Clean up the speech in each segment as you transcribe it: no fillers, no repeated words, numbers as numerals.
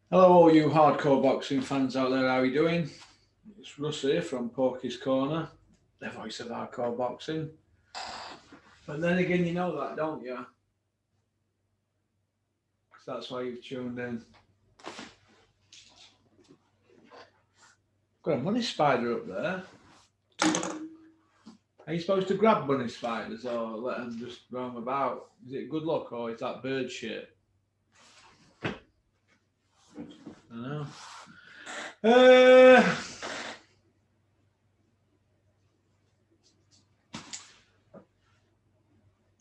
Hello, all you hardcore boxing fans out there. How are you doing? It's Russ here from Porky's Corner, the voice of hardcore boxing. But then again, you know that, don't you? 'Cause that's why you've tuned in. Got a money spider up there. Are you supposed to grab money spiders or let them just roam about? Is it good luck or is that bird shit? I don't know. Uh,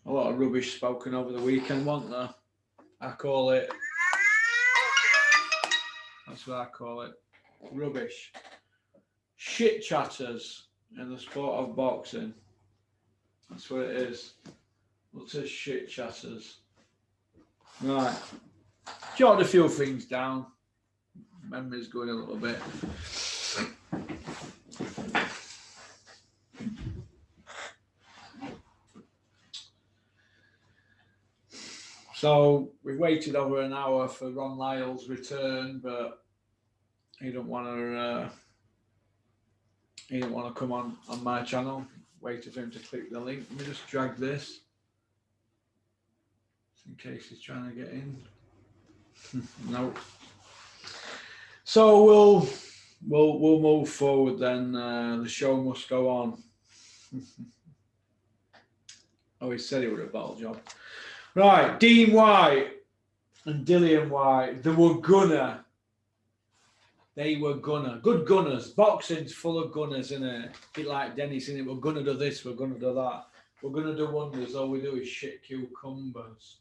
a lot of rubbish spoken over the weekend, wasn't there? I call it. That's what I call it. Rubbish. Shit chatters in the sport of boxing. That's what it is. Lots of shit chatters. Right. Jotted a few things down. Memory's going a little bit. So we waited over an hour for Ron Lyle's return, but he didn't want to. He didn't want to come on my channel. Waited for him to click the link. Let me just drag this, just in case he's trying to get in. No. So we'll move forward then. The show must go on. Oh, he said he would have bottle job. Right, Dean Whyte and Dillian Whyte. They were gonna. Good gunners. Boxing's full of gunners, isn't it? A bit like Dennis, isn't it? We're gonna do this, we're gonna do that. We're gonna do wonders. All we do is shit cucumbers.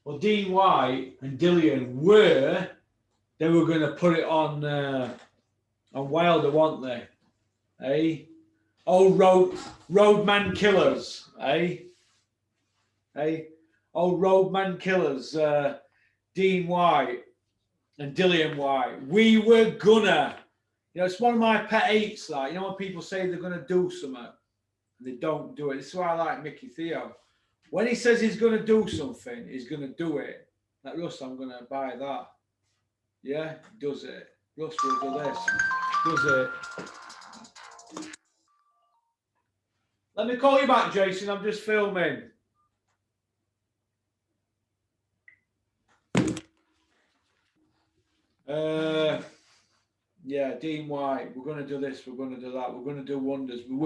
Well, Dean Whyte and Dillian they were going to put it on Wilder, weren't they? Eh? Old Roadman killers, eh? Eh? Old Roadman killers, Dean Whyte and Dillian Whyte. We were gonna. You know, it's one of my pet hates, like, you know, when people say they're going to do something and they don't do it. This is why I like Mickey Theo. When he says he's going to do something, he's going to do it. Like, Russ, I'm going to buy that. Yeah, does it. Russ will do this. Does it. Let me call you back, Jason. I'm just filming. Yeah, Dean Whyte. We're going to do this. We're going to do that. We're going to do wonders. We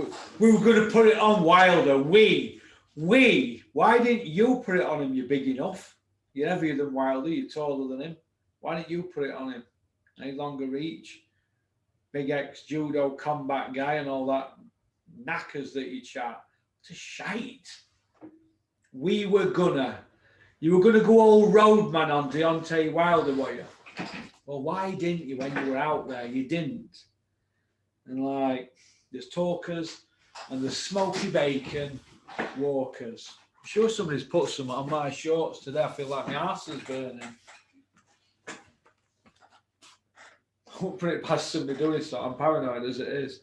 were going to put it on Wilder. We. Why didn't you put it on him? You're big enough. You're heavier than Wilder. You're taller than him. Why didn't you put it on him? Any longer reach? Big ex-judo combat guy and all that knackers that you chat. It's a shite. We were gonna. You were gonna go all roadman on Deontay Wilder, were you? Well, why didn't you when you were out there? You didn't. And like, there's talkers and there's smoky bacon walkers. I'm sure somebody's put some on my shorts today. I feel like my arse is burning. I won't put it past somebody doing so. I'm paranoid as it is.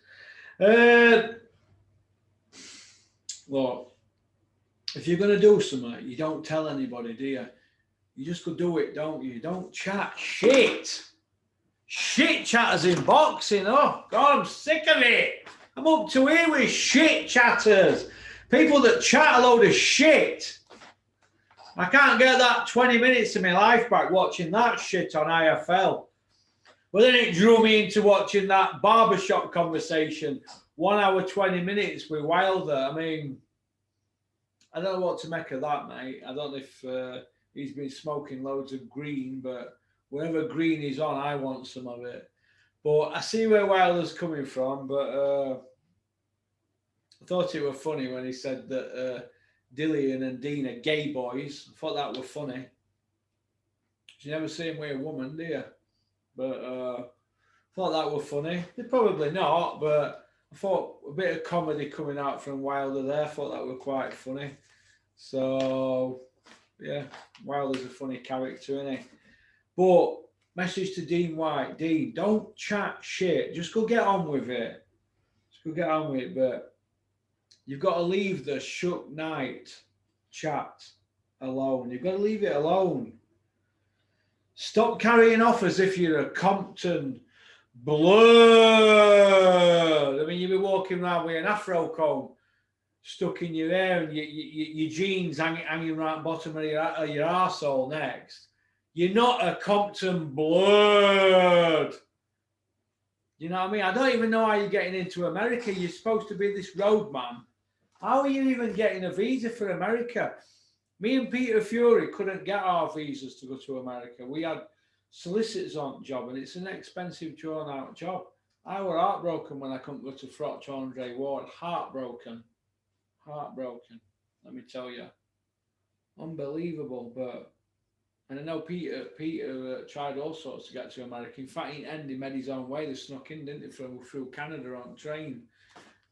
Look, if you're going to do something, you don't tell anybody, do you? You just go do it, don't you? You don't chat shit. Shit chatters in boxing. Oh, God, I'm sick of it. I'm up to here with shit chatters. People that chat a load of shit. I can't get that 20 minutes of my life back watching that shit on IFL. But then it drew me into watching that barbershop conversation, 1 hour, 20 minutes with Wilder. I mean, I don't know what to make of that, mate. I don't know if he's been smoking loads of green, but whatever green he's on, I want some of it. But I see where Wilder's coming from, but I thought it was funny when he said that Dillian and Dean are gay boys. I thought that was funny. You never see him with a woman, do you? But I thought that was funny. They're probably not, but I thought a bit of comedy coming out from Wilder there. I thought that was quite funny. So, yeah, Wilder's a funny character, isn't he? But message to Dean Whyte. Dean, don't chat shit. Just go get on with it. Just go get on with it. But you've got to leave the Shook Knight chat alone. You've got to leave it alone. Stop carrying off as if you're a Compton blood. I mean, you'll be walking around with an afro comb stuck in your hair and your jeans hanging right bottom of your arsehole next. You're not a Compton blood. You know what I mean? I don't even know how you're getting into America. You're supposed to be this roadman. How are you even getting a visa for America? Me and Peter Fury couldn't get our visas to go to America. We had solicitors on job, and it's an expensive, drawn-out job. I were heartbroken when I couldn't go to Froch Andre Ward. Heartbroken. Heartbroken, let me tell you. Unbelievable, but... And I know Peter tried all sorts to get to America. In fact, he made his own way. They snuck in, didn't they, through Canada on train.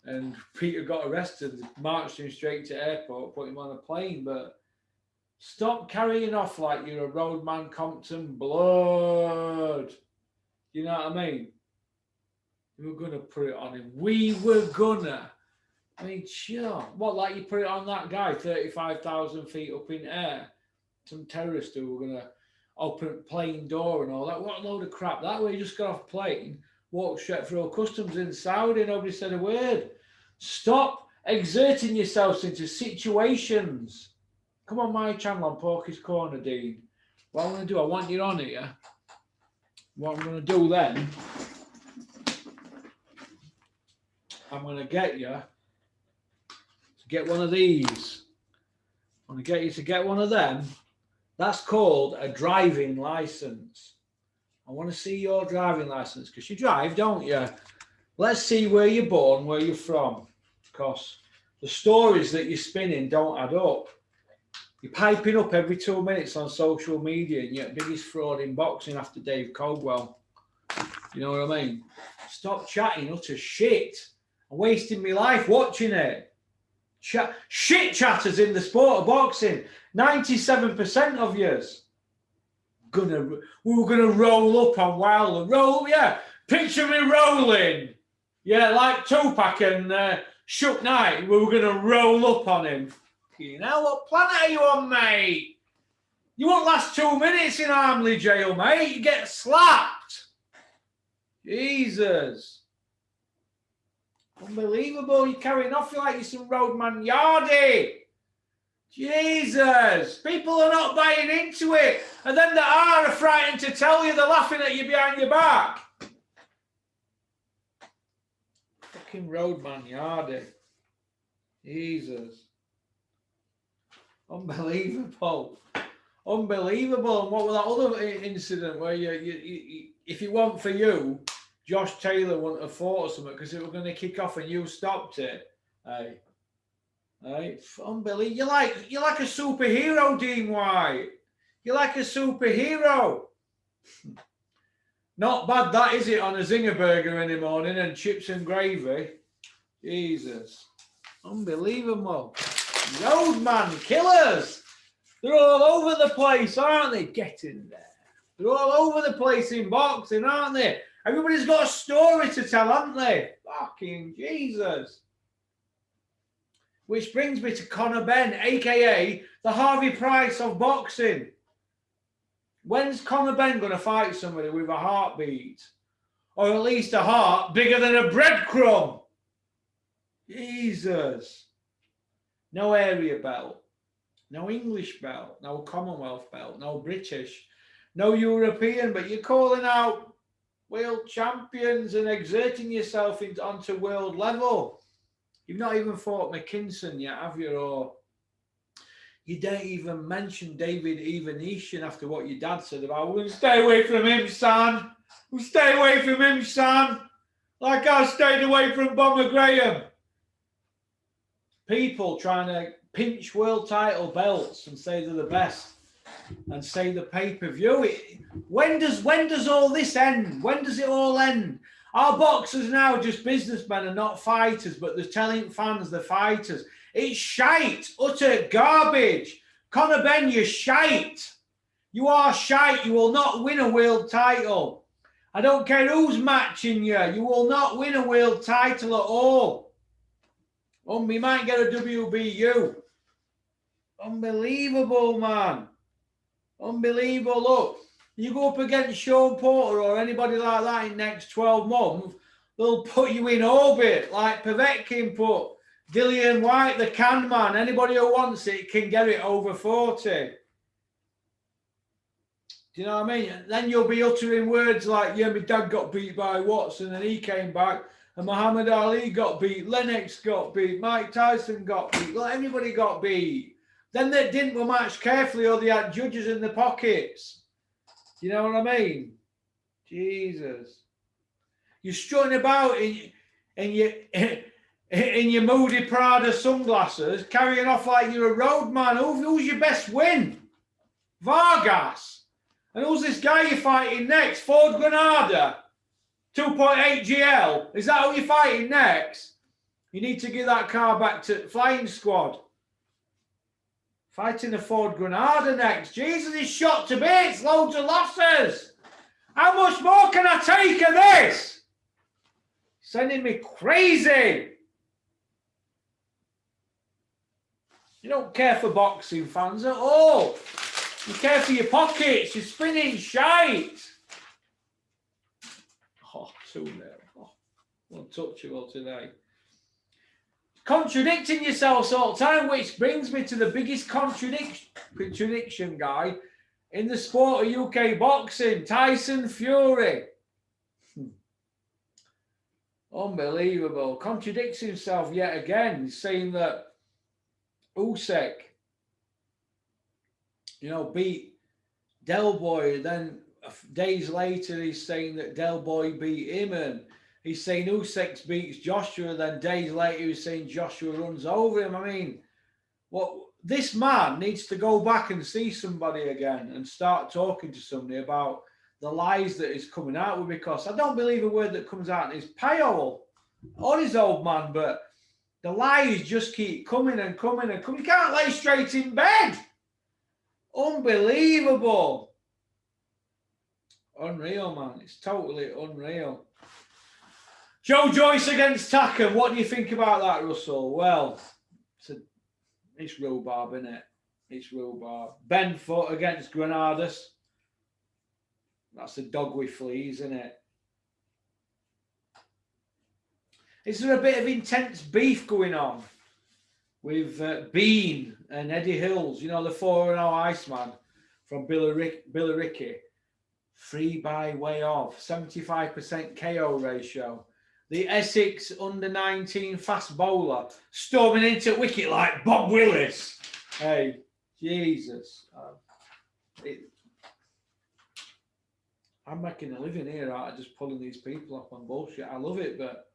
And Peter got arrested, marched him straight to airport, put him on a plane. But stop carrying off like you're a roadman Compton blood. You know what I mean? We were going to put it on him. We were gonna. I mean, sure. What, like you put it on that guy 35,000 feet up in air? Some terrorists who were going to open a plane door and all that. What a load of crap. That way you just got off plane, walked straight through customs in Saudi, nobody said a word. Stop exerting yourselves into situations. Come on my channel on Porky's Corner, Dean. What I'm going to do, I want you on here. What I'm going to do then, I'm going to get you to get one of these. I'm going to get you to get one of them. That's called a driving license. I want to see your driving license because you drive, don't you? Let's see where you're born, where you're from. Because the stories that you're spinning don't add up. You're piping up every 2 minutes on social media and you're the biggest fraud in boxing after Dave Coldwell. You know what I mean? Stop chatting utter shit. I'm wasting my life watching it. Shit chatters in the sport of boxing. 97% of yous. We were gonna roll up on Wilder. Roll, yeah. Picture me rolling. Yeah, like Tupac and Shook Knight. We were gonna roll up on him. You know what planet are you on, mate? You won't last 2 minutes in Armley jail, mate. You get slapped. Jesus. Unbelievable. You're carrying off like you're some roadman yardie. Jesus. People are not buying into it. And then they are frightened to tell you. They're laughing at you behind your back. Fucking roadman yardie. Jesus. Unbelievable. Unbelievable. And what was that other incident where you if it weren't for you, Josh Taylor wouldn't have fought or something because it was going to kick off and you stopped it. Hey. Hey. Unbelievable. You're like a superhero, Dillian Whyte. You're like a superhero. Not bad that, is it, on a zinger burger in the morning and chips and gravy? Jesus. Unbelievable. Roadman killers. They're all over the place, aren't they? Get in there. They're all over the place in boxing, aren't they? Everybody's got a story to tell, haven't they? Fucking Jesus. Which brings me to Conor Benn, a.k.a. the Harvey Price of boxing. When's Conor Benn going to fight somebody with a heartbeat? Or at least a heart bigger than a breadcrumb? Jesus. No area belt. No English belt. No Commonwealth belt. No British. No European. But you're calling out world champions and exerting yourself onto world level. You've not even fought McKinson yet, have you? Or you don't even mention David Evanishan after what your dad said about, we're going to stay away from him, son. We'll stay away from him, son. Like I stayed away from Bomber Graham. People trying to pinch world title belts and say they're the best and say the pay-per-view. When does all this end? When does it all end? Our boxers now are just businessmen and not fighters, but they're telling fans they're fighters. It's shite, utter garbage. Conor Benn, you're shite. You are shite. You will not win a world title. I don't care who's matching you. You will not win a world title at all. We might get a WBU. Unbelievable, man. Unbelievable. Look, You go up against Sean Porter or anybody like that in the next 12 months, they'll put you in orbit, like Povetkin put Dillian Whyte, the can man. Anybody who wants it can get it over 40. Do you know what I mean? Then you'll be uttering words like, yeah, my dad got beat by Watson and he came back, and Muhammad Ali got beat, Lennox got beat, Mike Tyson got beat, well, everybody got beat. Then they didn't match carefully or they had judges in the pockets. Do you know what I mean? Jesus. You're strutting about in your Moody Prada sunglasses, carrying off like you're a roadman. Who's your best win? Vargas. And who's this guy you're fighting next? Ford Granada, 2.8 GL. Is that who you're fighting next? You need to give that car back to Flying Squad. Fighting a Ford Granada next. Jesus, he's shot to bits. Loads of losses. How much more can I take of this? Sending me crazy. You don't care for boxing fans at all. You care for your pockets. You're spinning shite. Oh, 2-0. Oh, untouchable today. Contradicting yourselves all the time, which brings me to the biggest contradiction guy in the sport of UK boxing, Tyson Fury. Unbelievable. Contradicts himself yet again, saying that Usyk, beat Del Boy. Then days later, he's saying that Del Boy beat him, and he's saying Usyk beats Joshua. Then days later, he's saying Joshua runs over him. I mean, this man needs to go back and see somebody again and start talking to somebody about the lies that is coming out with, because I don't believe a word that comes out in his payroll or his old man, but the lies just keep coming and coming and coming. You can't lay straight in bed. Unbelievable. Unreal, man. It's totally unreal. Joe Joyce against Tacker. What do you think about that, Russell? Well, it's rhubarb, isn't it? It's rhubarb. Ben Foot against Granadas. That's a dog with fleas, isn't it? Is there a bit of intense beef going on with Bean and Eddie Hills? The 4-0 Iceman from Billericay. 3 by way of 75% KO ratio. The Essex under-19 fast bowler storming into wicket like Bob Willis. Hey, Jesus. I'm making a living here out of just pulling these people up on bullshit. I love it, but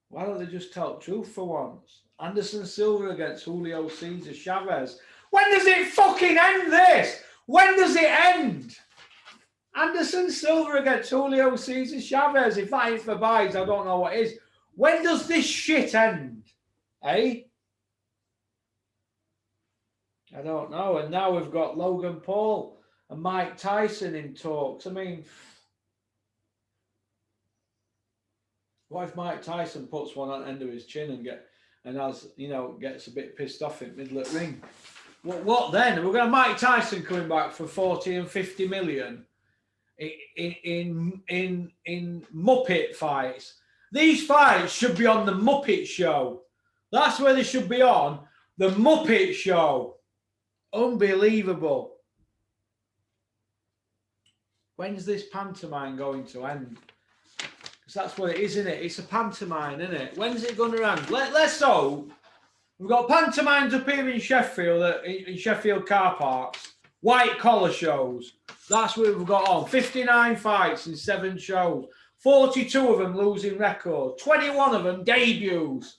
why don't they just tell the truth for once? Anderson Silva against Julio Cesar Chavez. When does it fucking end this? When does it end? Anderson Silva against Julio Cesar Chavez. If that ain't for buys, I don't know what is. When does this shit end? Eh? I don't know. And now we've got Logan Paul and Mike Tyson in talks. I mean, what if Mike Tyson puts one on the end of his chin and gets a bit pissed off in middle of the ring? What then? We're going to Mike Tyson coming back for 40 and 50 million in Muppet fights. These fights should be on the Muppet Show. That's where they should be on. The Muppet Show. Unbelievable. When's this pantomime going to end? Because that's what it is, isn't it? It's a pantomime, isn't it? When's it going to end? Let's hope. We've got pantomimes up here in Sheffield, in Sheffield car parks. White collar shows. That's what we've got on. 59 fights in 7 shows. 42 of them losing records. 21 of them debuts.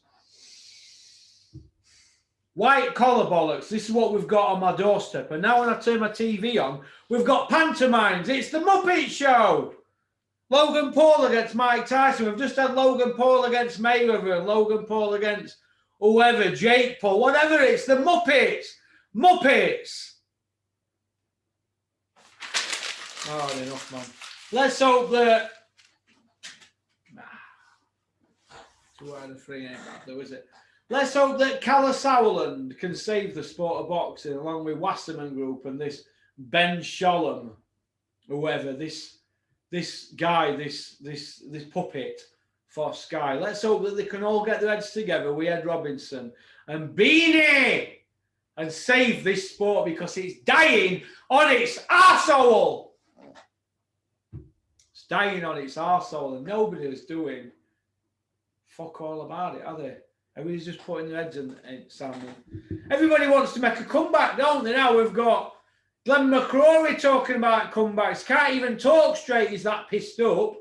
White collar bollocks. This is what we've got on my doorstep. And now when I turn my TV on, we've got pantomimes. It's the Muppet Show. Logan Paul against Mike Tyson. We've just had Logan Paul against Mayweather and Logan Paul against whoever, Jake Paul, whatever. It's the Muppets. Muppets. Oh, enough, man. Let's hope that... 2 out of 3 ain't bad, though, is it? Let's hope that Calla Sauerland can save the sport of boxing along with Wasserman Group and this Ben Sholem. whoever, this guy, this puppet for Sky. Let's hope that they can all get their heads together with Ed Robinson and Beanie and save this sport, because it's dying on its arsehole. It's dying on its arsehole, and nobody is doing fuck all about it, are they? Everybody's just putting their heads in sounding. Everybody wants to make a comeback, don't they? Now we've got Glenn McCrory talking about comebacks. Can't even talk straight. He's that pissed up.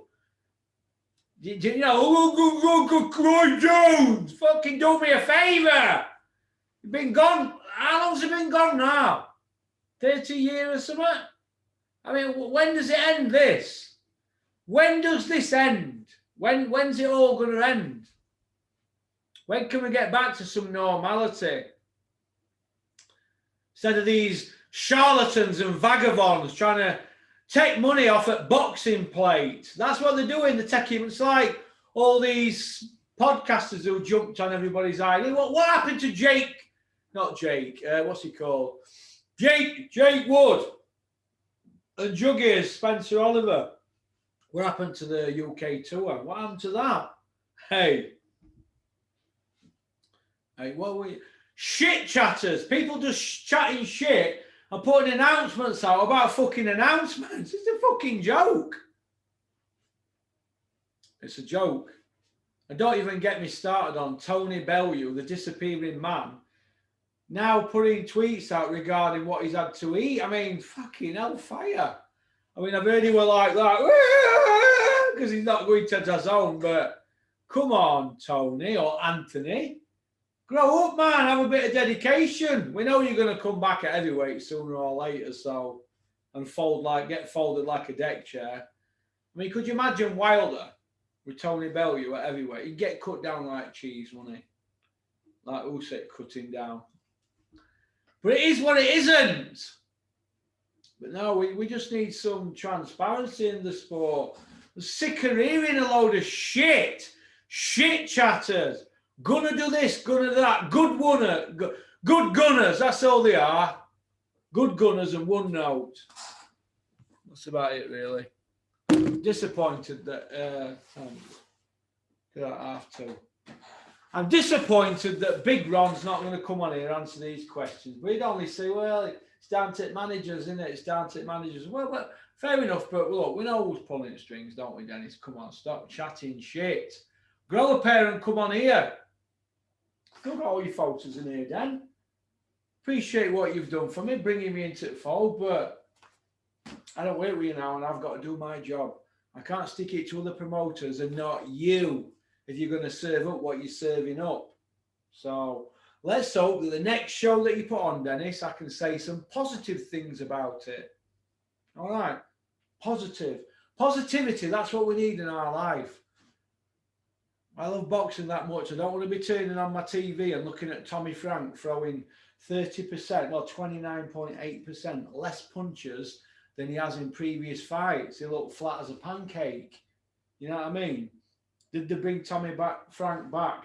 You know, oh, Croy Jones, fucking do me a favour. You've been gone. How long's it been gone now? 30 years or something? I mean, when does it end, this? When does this end? When's it all going to end? When can we get back to some normality? Instead of these charlatans and vagabonds trying to take money off at boxing plates. That's what they're doing. They're taking, it's like all these podcasters who jumped on everybody's idea. What happened to Jake? Not Jake. What's he called? Jake Wood and Juggies, Spencer Oliver. What happened to the UK tour? What happened to that? Hey, what were you? Shit chatters. People just chatting shit and putting announcements out about fucking announcements. It's a fucking joke. It's a joke. And don't even get me started on Tony Bellew, the disappearing man, now putting tweets out regarding what he's had to eat. I mean, fucking hellfire. I mean, I've heard he were like that because he's not going to DAZN, but come on, Tony or Anthony. Grow up, man. Have a bit of dedication. We know you're going to come back at heavyweight sooner or later, so, and get folded like a deck chair. I mean, could you imagine Wilder with Tony Bellew at heavyweight? He'd get cut down like cheese, wouldn't he? Like Usyk cutting down. But it is what it isn't. But no, we just need some transparency in the sport. I'm sick of hearing a load of shit. Shit chatters. Gonna do this, gonna do that. Good gunners, that's all they are. Good gunners and one note. That's about it, really. Disappointed that I'm disappointed that Big Ron's not going to come on here and answer these questions. We'd only say, well, it's down to managers, isn't it? It's down to managers. Well, fair enough, but look, we know who's pulling the strings, don't we, Dennis? Come on, stop chatting shit. Grow a pair and come on here. Look at all your photos in here, Dan. Appreciate what you've done for me, bringing me into the fold, but I don't work with you now and I've got to do my job. I can't stick it to other promoters and not you if you're going to serve up what you're serving up. So let's hope that the next show that you put on, Dennis, I can say some positive things about it. All right. Positivity, that's what we need in our life. I love boxing that much. I don't want to be turning on my TV and looking at Tommy Frank throwing 30%, well, 29.8% less punches than he has in previous fights. He looked flat as a pancake. You know what I mean? Did they bring Frank back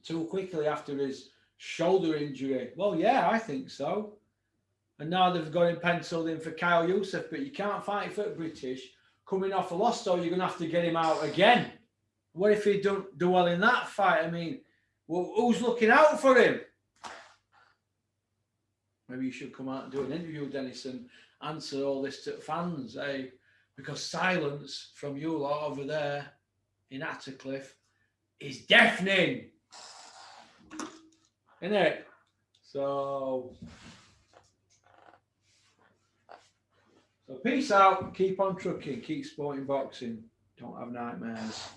too quickly after his shoulder injury? Well, yeah, I think so. And now they've got him penciled in for Kyle Youssef, but you can't fight for the British coming off a loss, so you're going to have to get him out again. What if he don't do well in that fight? I mean, well, who's looking out for him? Maybe you should come out and do an interview, Dennis, and answer all this to fans, eh? Because silence from you lot over there in Attercliffe is deafening. Isn't it? So peace out. Keep on trucking. Keep sporting boxing. Don't have nightmares.